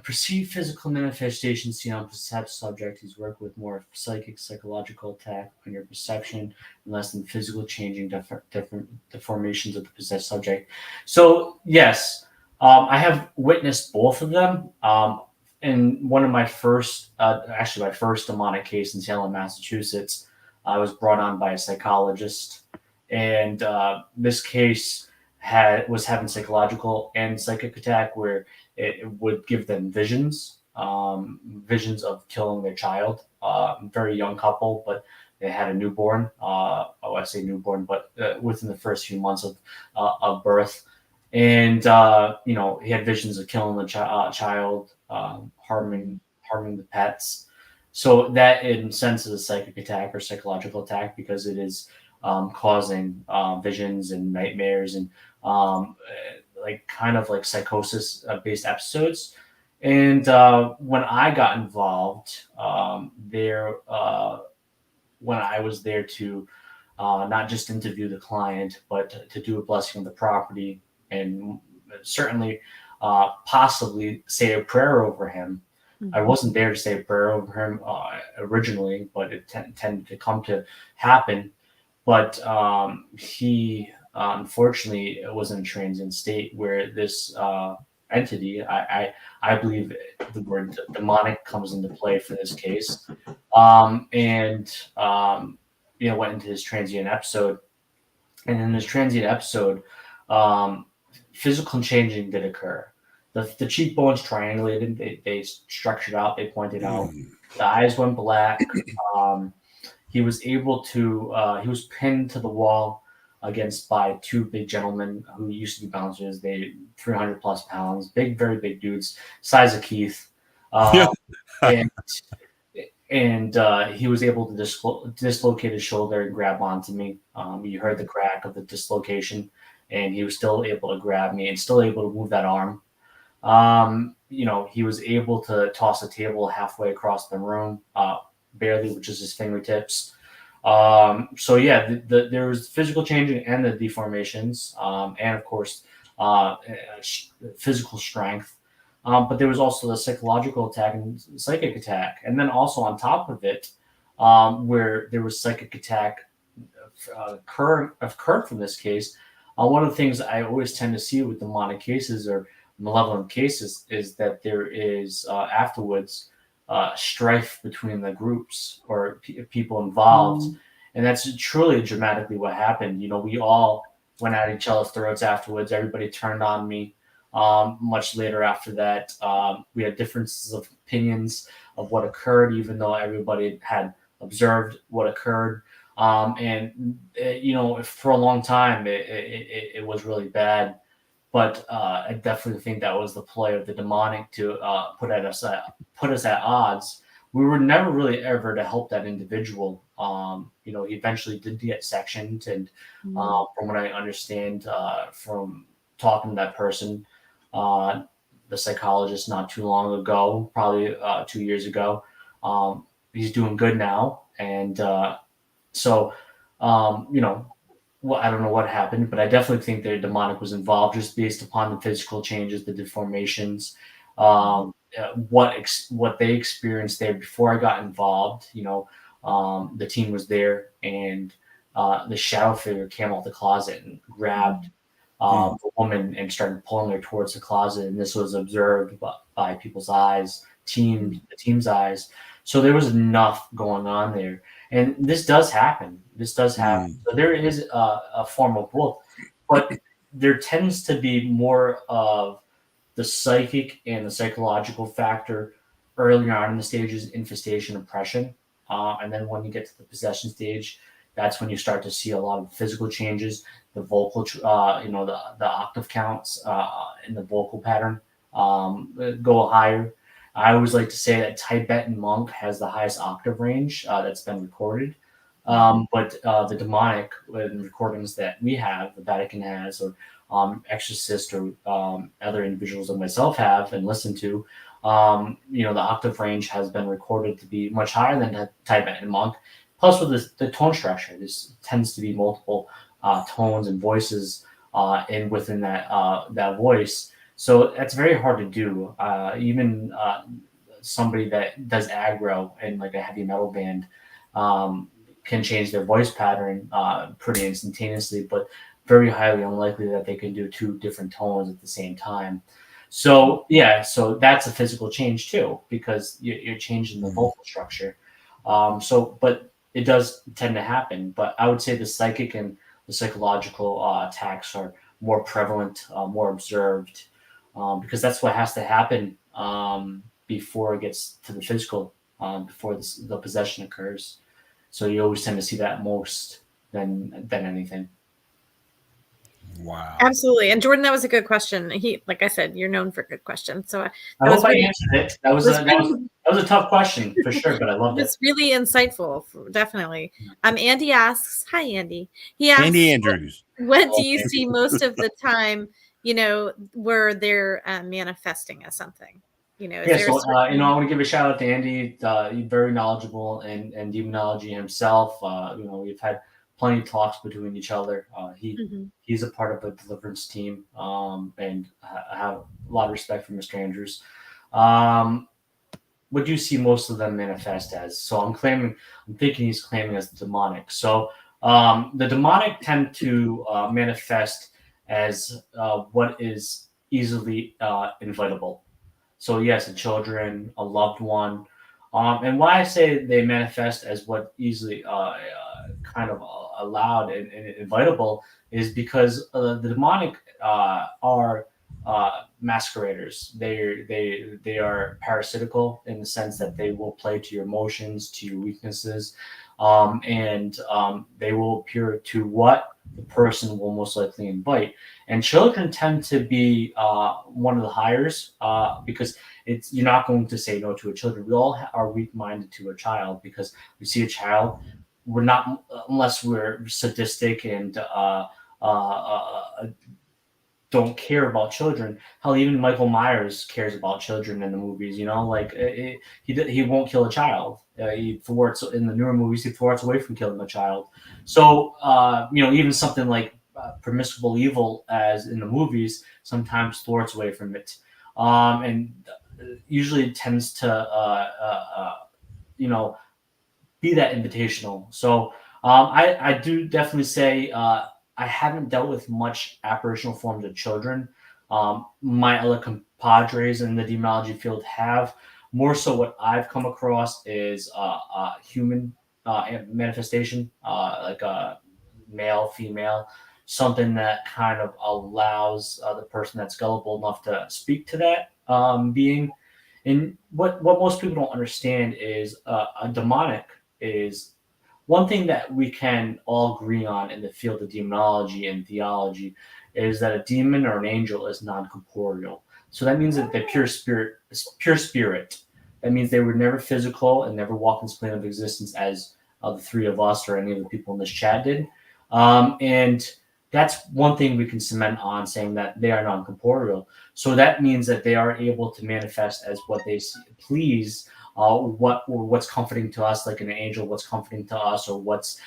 Perceived physical manifestations seen on possessed subject. He's worked with more psychological attack on your perception, and less than physical changing different deformations of the possessed subject. So yes, I have witnessed both of them. In one of my first, actually my first demonic case in Salem, Massachusetts, I was brought on by a psychologist, and this case was having psychological and psychic attack where it would give them visions, visions of killing their child. Very young couple, but they had a newborn. I say newborn, but within the first few months of birth, and he had visions of killing the child, harming the pets. So that, in a sense, is a psychic attack or psychological attack because it is causing visions and nightmares and like kind of like psychosis based episodes. And when I got involved when I was there to not just interview the client, but to do a blessing of the property and certainly possibly say a prayer over him. I wasn't there to say a prayer over him originally, but it tended to come to happen. But he unfortunately, it was in a transient state where this entity, I believe the word demonic comes into play for this case, and went into this transient episode. And in this transient episode, um, physical changing did occur. The cheekbones triangulated, they structured out, they pointed out. The eyes went black. Um, he was able to, he was pinned to the wall against by two big gentlemen who used to be bouncers. They 300 plus pounds, big, very big dudes, size of Keith. And he was able to dislocate his shoulder and grab onto me. You heard the crack of the dislocation, and he was still able to grab me and still able to move that arm. He was able to toss a table halfway across the room, barely with just his fingertips. There was physical changing and the deformations, and of course, physical strength. But there was also the psychological attack and psychic attack. And then also on top of it, where there was psychic attack occurred from this case, one of the things I always tend to see with demonic cases or malevolent cases is that there is afterwards strife between the groups or people involved. And that's truly dramatically what happened. We all went at each other's throats afterwards. Everybody turned on me. Much later after that, we had differences of opinions of what occurred, even though everybody had observed what occurred. For a long time, it was really bad. But I definitely think that was the play of the demonic to put us at odds. We were never really ever to help that individual. He eventually did get sectioned, and from what I understand from talking to that person, the psychologist not too long ago, probably 2 years ago, he's doing good now, and well, I don't know what happened, but I definitely think the demonic was involved just based upon the physical changes, the deformations, what they experienced there before I got involved. The team was there, and the shadow figure came out the closet and grabbed the woman and started pulling her towards the closet. And this was observed by people's eyes, the team's eyes. So there was enough going on there. And this does happen. So there is a form of both, but there tends to be more of the psychic and the psychological factor earlier on in the stages, infestation, oppression. And then when you get to the possession stage, that's when you start to see a lot of physical changes, the vocal, the octave counts in the vocal pattern go higher. I always like to say that Tibetan monk has the highest octave range that's been recorded. But the demonic recordings that we have, the Vatican has, or exorcist or other individuals and myself have and listen to, the octave range has been recorded to be much higher than the Tibetan monk. Plus, with the tone structure, this tends to be multiple tones and voices within that voice. So that's very hard to do. Even somebody that does aggro in like a heavy metal band can change their voice pattern pretty instantaneously, but very highly unlikely that they can do two different tones at the same time. So that's a physical change too, because you're changing the vocal structure. But it does tend to happen. But I would say the psychic and the psychological attacks are more prevalent, more observed, because that's what has to happen before it gets to the physical, before the possession occurs. So you always tend to see that most than anything. Wow. Absolutely. And Jordan, that was a good question. Like I said, you're known for good questions. So I hope I answered it. That was a tough question for sure, but I loved it. It's really insightful, definitely. Andy asks, hi, Andy. He asks, Andy Andrews. What do you see most of the time, where they're manifesting as something? I want to give a shout out to Andy. He's very knowledgeable in demonology himself. We've had plenty of talks between each other. He's a part of a deliverance team, and I have a lot of respect for Mr. Andrews. What do you see most of them manifest as? So I'm thinking he's claiming as demonic. So The demonic tend to manifest as what is easily invitable. So yes, a children, a loved one, and why I say they manifest as what easily kind of allowed and invitable is because the demonic are masqueraders. They are parasitical in the sense that they will play to your emotions, to your weaknesses, and they will appear to what the person will most likely invite. And children tend to be one of the hires because it's you're not going to say no to a children. We all are weak-minded to a child because we see a child. We're not unless we're sadistic and don't care about children. Hell, even Michael Myers cares about children in the movies. You know, like he won't kill a child. He thwarts in the newer movies. He thwarts away from killing a child. So even something like permissible evil, as in the movies, sometimes thwarts away from it, and usually it tends to be that invitational. So I do definitely say I haven't dealt with much apparitional forms of children. My other compadres in the demonology field have. More so, what I've come across is human manifestation, like a male, female, something that kind of allows the person that's gullible enough to speak to that being. And what most people don't understand is a demonic is one thing that we can all agree on in the field of demonology and theology is that a demon or an angel is non-corporeal. So that means that they're pure spirit, pure spirit. That means they were never physical and never walked in this plane of existence as the three of us or any of the people in this chat did. And that's one thing we can cement on, saying that they are non-corporeal. So that means that they are able to manifest as what they please, what's comforting to us, like an angel, what's comforting to us, or what's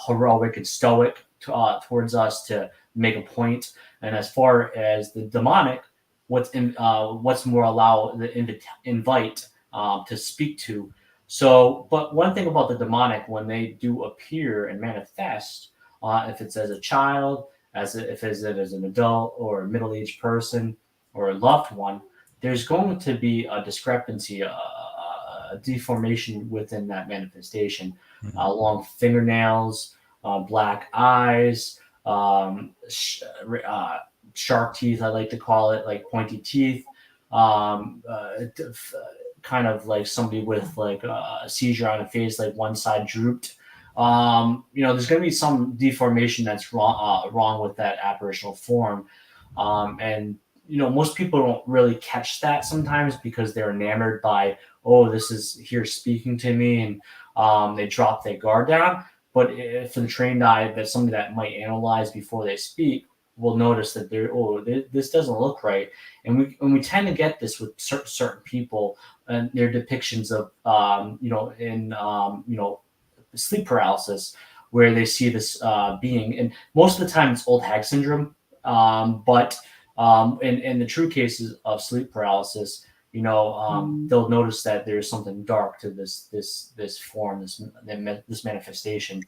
heroic and stoic towards us to make a point. And as far as the demonic, what's more allow the invite to speak to. So, but one thing about the demonic, when they do appear and manifest, if it's as a child, if it's as an adult or a middle-aged person or a loved one, there's going to be a discrepancy, a deformation within that manifestation. Long fingernails, black eyes, shark teeth, I like to call it, like pointy teeth, kind of like somebody with like a seizure on a face, like one side drooped. There's going to be some deformation that's wrong with that apparitional form. And most people don't really catch that sometimes because they're enamored by, oh, this is here speaking to me, and they drop their guard down. But for the trained eye, that somebody that might analyze before they speak will notice that this doesn't look right. And we tend to get this with certain people and their depictions of sleep paralysis, where they see this being, and most of the time it's old hag syndrome. But in the true cases of sleep paralysis, they'll notice that there's something dark to this form, this manifestation,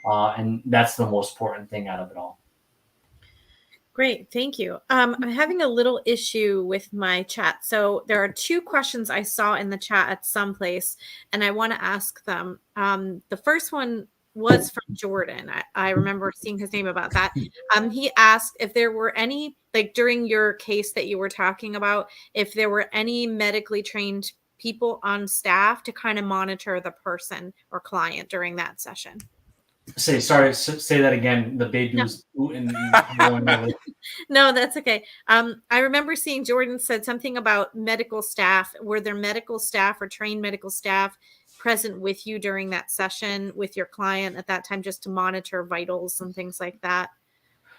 and that's the most important thing out of it all. Great, thank you. I'm having a little issue with my chat. So there are two questions I saw in the chat at some place, and I want to ask them. The first one was from Jordan. I remember seeing his name about that. He asked if there were any, like during your case that you were talking about, if there were any medically trained people on staff to kind of monitor the person or client during that session. Say that again. The baby was No, that's okay. I remember seeing Jordan said something about medical staff. Were there medical staff or trained medical staff present with you during that session with your client at that time, just to monitor vitals and things like that?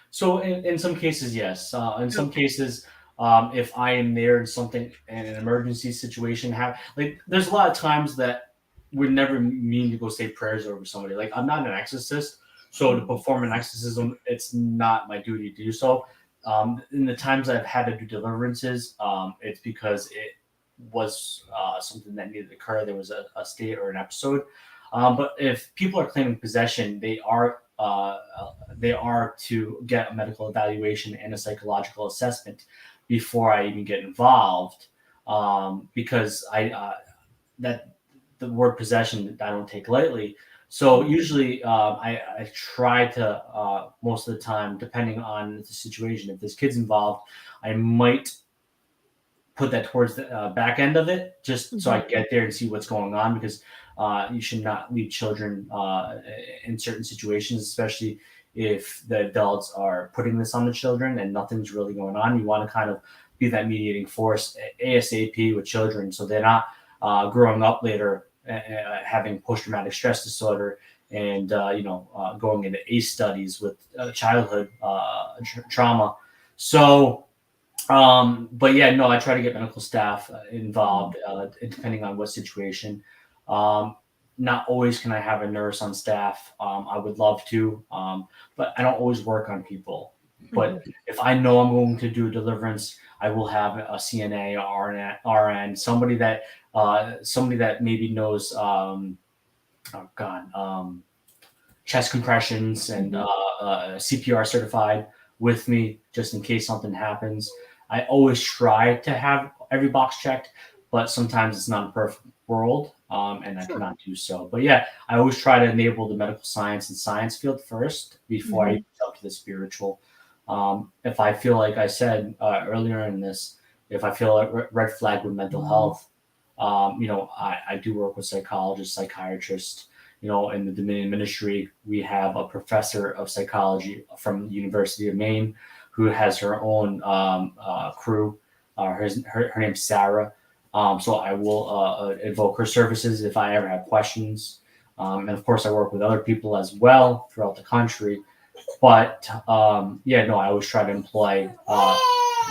So in some cases, yes. In some cases, if I am there in an emergency situation, there's a lot of times that would never mean to go say prayers over somebody. Like, I'm not an exorcist, so to perform an exorcism, it's not my duty to do so. In the times I've had to do deliverances, it's because it was something that needed to occur. There was a state or an episode. But if people are claiming possession, they are to get a medical evaluation and a psychological assessment before I even get involved, because that the word possession I don't take lightly. So usually I try to most of the time, depending on the situation, if there's kids involved, I might put that towards the back end of it, just so I get there and see what's going on, because you should not leave children in certain situations, especially if the adults are putting this on the children and nothing's really going on. You want to kind of be that mediating force ASAP with children, so they're not growing up later having post-traumatic stress disorder and going into ACE studies with childhood trauma. So but yeah, no, I try to get medical staff involved, depending on what situation. Not always can I have a nurse on staff. I would love to, but I don't always work on people. But if I know I'm going to do a deliverance, I will have a CNA or RN, somebody that maybe knows, chest compressions and CPR certified with me, just in case something happens. I always try to have every box checked, but sometimes it's not a perfect world, and I cannot do so. But yeah, I always try to enable the medical science and science field first before I jump to the spiritual. If I feel, like I said earlier in this, if I feel a red flag with mental health, I do work with psychologists, psychiatrists. In the Dominion Ministry, we have a professor of psychology from the University of Maine who has her own crew. Her name's Sarah. So I will invoke her services if I ever have questions. And of course, I work with other people as well throughout the country. But I always try to employ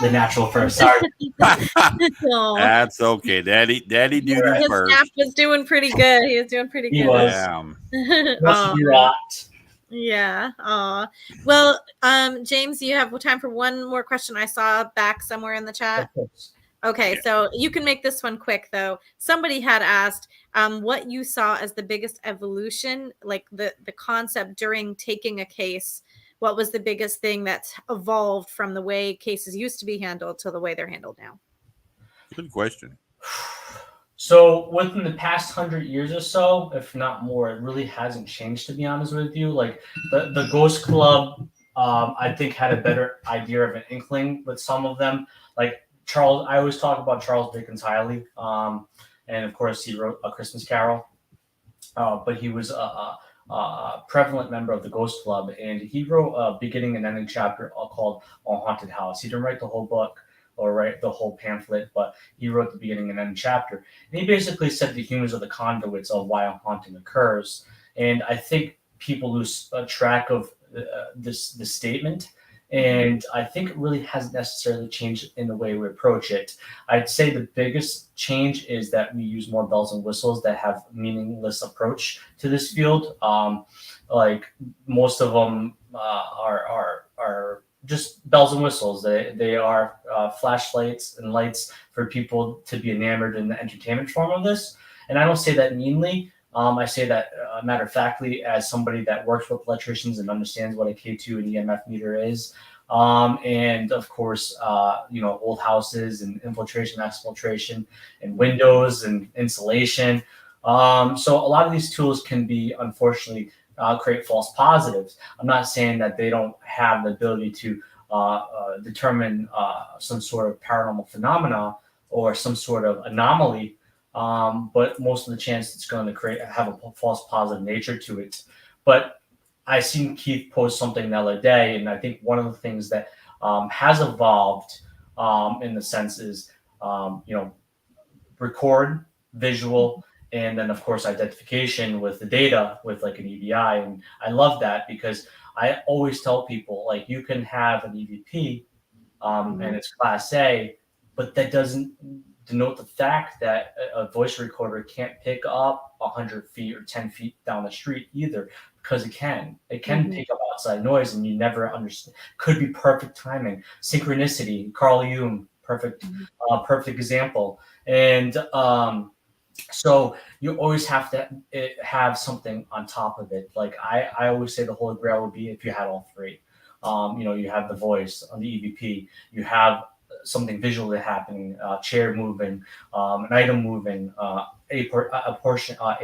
the natural first. Sorry. That's okay. Daddy duty His first. staff was doing pretty good. He was doing pretty good. He was. Must be rocked. Yeah. Aw. Well, James, you have time for one more question I saw back somewhere in the chat. Okay, so you can make this one quick, though. Somebody had asked what you saw as the biggest evolution, like the concept during taking a case. What was the biggest thing that's evolved from the way cases used to be handled to the way they're handled now? Good question. So within the past 100 years or so, if not more, it really hasn't changed, to be honest with you. Like the Ghost Club, I think had a better idea of an inkling with some of them. Like Charles, I always talk about Charles Dickens highly. And of course he wrote A Christmas Carol. But he was a prevalent member of the Ghost Club, and he wrote a beginning and ending chapter called A Haunted House. He didn't write the whole book or write the whole pamphlet, but he wrote the beginning and end chapter. And he basically said the humans are the conduits of why a haunting occurs. And I think people lose track of this statement. And I think it really hasn't necessarily changed in the way we approach it. I'd say the biggest change is that we use more bells and whistles that have meaningless approach to this field. Like most of them are just bells and whistles. They are flashlights and lights for people to be enamored in the entertainment form of this. And I don't say that meanly. I say that matter of factly as somebody that works with electricians and understands what a K2 and EMF meter is. And of course, old houses and infiltration, exfiltration, and windows and insulation. So a lot of these tools can be, unfortunately, create false positives. I'm not saying that they don't have the ability to determine some sort of paranormal phenomena or some sort of anomaly. But most of the chance it's going to have a false positive nature to it. But I seen Keith post something the other day, and I think one of the things that has evolved in the sense is, record, visual, and then of course identification with the data with like an EVI. And I love that because I always tell people, like, you can have an EVP and it's Class A, but that doesn't denote the fact that a voice recorder can't pick up 100 feet or 10 feet down the street either, because it can pick up outside noise, and you never understand. Could be perfect timing, synchronicity. Carl Jung, perfect example. And So you always have to have something on top of it. Like I always say the holy grail would be if you had all three. You have the voice on the EVP, you have something visually happening, chair moving, an item moving, a portion, an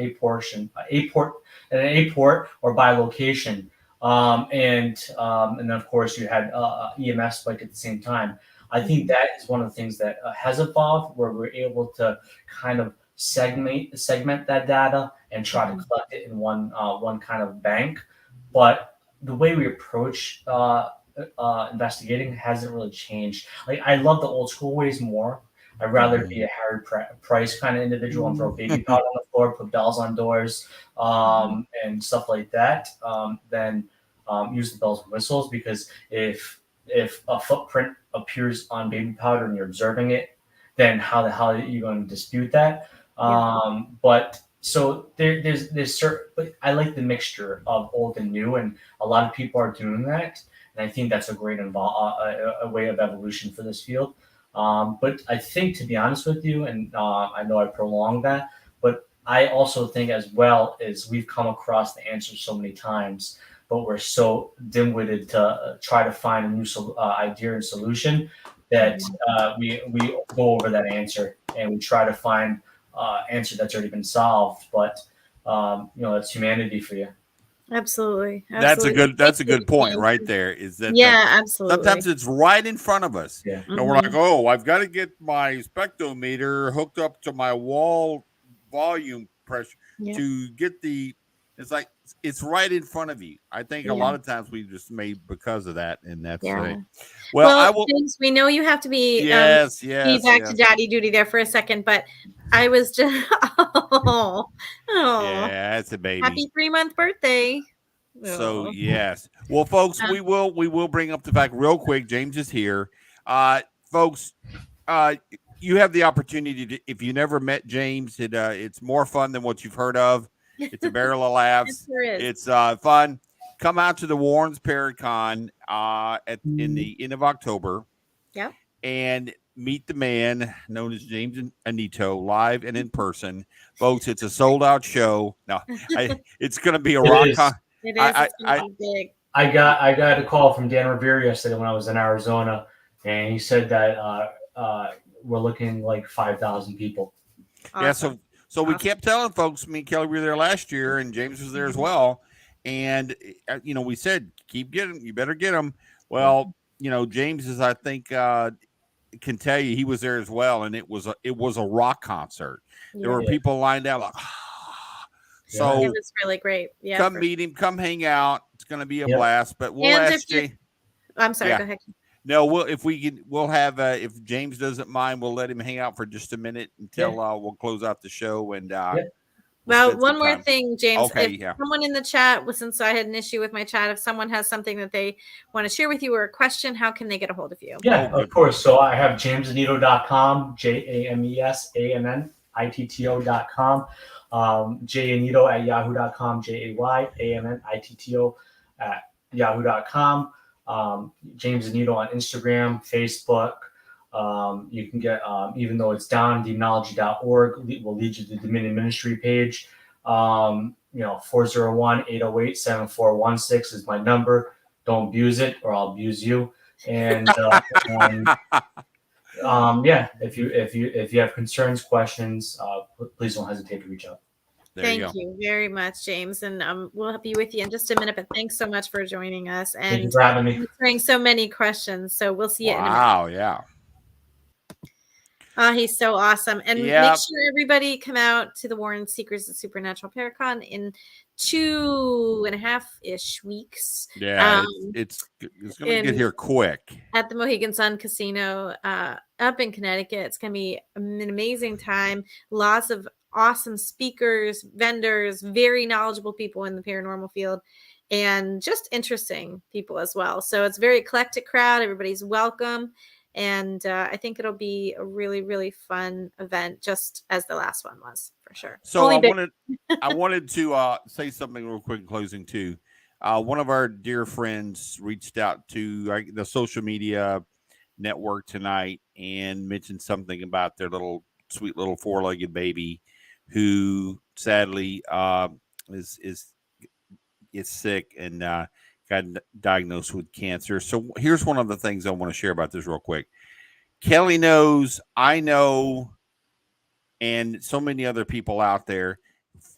a port or by location, and then of course you had EMS spike at the same time. I think that is one of the things that has evolved, where we're able to kind of segment that data and try to collect it in one kind of bank. But the way we approach investigating hasn't really changed. Like I love the old school ways more. I'd rather be a Harry Price kind of individual and throw baby powder on the floor, put bells on doors, and stuff like that, than use the bells and whistles. Because if a footprint appears on baby powder and you're observing it, then how the hell are you going to dispute that? But so there's certain, but I like the mixture of old and new, and a lot of people are doing that, and I think that's a great a way of evolution for this field. But I think, to be honest with you, and I know I prolonged that, but I also think as well is we've come across the answer so many times, but we're so dim-witted to try to find a new idea and solution that we go over that answer and we try to find answer that's already been solved. But that's humanity for you. Absolutely. That's a good point right there. Is that absolutely. Sometimes it's right in front of us. Yeah. And we're like, oh, I've got to get my spectrometer hooked up to my wall volume pressure to get the. It's like it's right in front of you. I think a lot of times we just made because of that, and that's well, I will. James, we know you have to be be back to daddy duty there for a second, but I was just yeah, it's a baby. Happy 3-month birthday. So yes, well, folks, we will bring up the fact real quick. James is here, folks. You have the opportunity to, if you never met James, it's more fun than what you've heard of. It's a barrel of laughs. It's fun. Come out to the Warrens Paracon in the end of October. Yeah. And meet the man known as James Annitto live and in person, folks. It's a sold out show. No, it's going to be a rock. It is. It's gonna be big. I got a call from Dan Rivera yesterday when I was in Arizona, and he said that we're looking like 5,000 people. Awesome. Yeah. So we kept telling folks, me and Kelly were there last year, and James was there as well. And, we said, keep getting, you better get them. Well, James is, I think, can tell you he was there as well. And it was a rock concert. There were people lined out like, so it was really great. Yeah. Come meet him, come hang out. It's going to be a blast, but we'll ask James. I'm sorry, go ahead. No, we'll have if James doesn't mind, we'll let him hang out for just a minute until we'll close out the show. And well, one more thing, James. Okay, if someone in the chat, since I had an issue with my chat, if someone has something that they want to share with you or a question, how can they get a hold of you? Yeah, of course. So I have jamesannitto.com, JAMESANNITTO.com, Jannitto@yahoo.com, JAYANNITTO@yahoo.com. James Annitto on Instagram, Facebook. You can get, even though it's down, demonology.org will lead you to the Dominion Ministry page. 401-808-7416 is my number. Don't abuse it or I'll abuse you. And if you have concerns, questions, please don't hesitate to reach out. Thank you very much, James. And we'll be with you in just a minute, but thanks so much for joining us and thank you for having me. Answering so many questions. So we'll see you in a minute. Wow, yeah. He's so awesome. And make sure everybody come out to the Warren Secrets of Supernatural Paracon in 2.5-ish weeks. Yeah, it's going to get here quick. At the Mohegan Sun Casino up in Connecticut. It's going to be an amazing time. Lots of awesome speakers, vendors, very knowledgeable people in the paranormal field, and just interesting people as well. So it's a very eclectic crowd. Everybody's welcome. And I think it'll be a really, really fun event, just as the last one was, for sure. So I wanted to say something real quick in closing too. One of our dear friends reached out to the social media network tonight and mentioned something about their sweet little 4-legged baby who sadly is sick and got diagnosed with cancer. So here's one of the things I want to share about this real quick. Kelly knows, I know, and so many other people out there.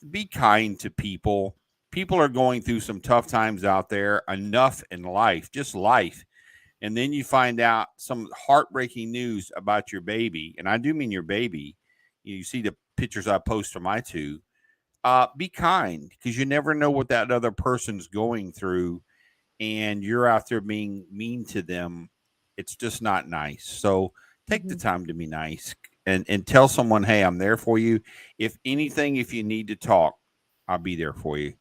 Be kind to people. People are going through some tough times out there. Enough in life, just life. And then you find out some heartbreaking news about your baby. And I do mean your baby. You see the pictures I post from my two. Be kind, because you never know what that other person's going through. And you're out there being mean to them. It's just not nice. So take the time to be nice and tell someone, hey, I'm there for you. If anything, if you need to talk, I'll be there for you.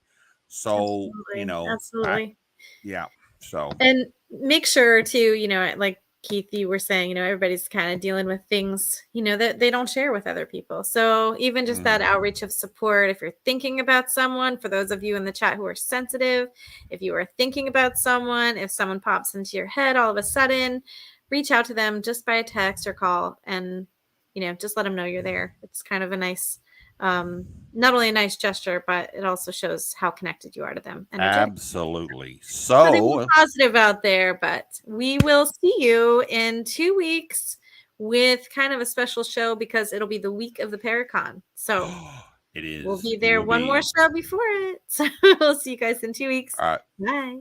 So, Absolutely. Absolutely. Yeah. So, and make sure to, like Keith, you were saying, everybody's kind of dealing with things, that they don't share with other people. So even just that outreach of support, if you're thinking about someone, for those of you in the chat who are sensitive, if you are thinking about someone, if someone pops into your head all of a sudden, reach out to them just by a text or call and, just let them know you're there. It's kind of a nice, not only a nice gesture, but it also shows how connected you are to them. Absolutely. So they were positive out there, but we will see you in 2 weeks with kind of a special show because it'll be the week of the Paracon. So it is. We'll be there more show before it. So we'll see you guys in 2 weeks. All right. Bye.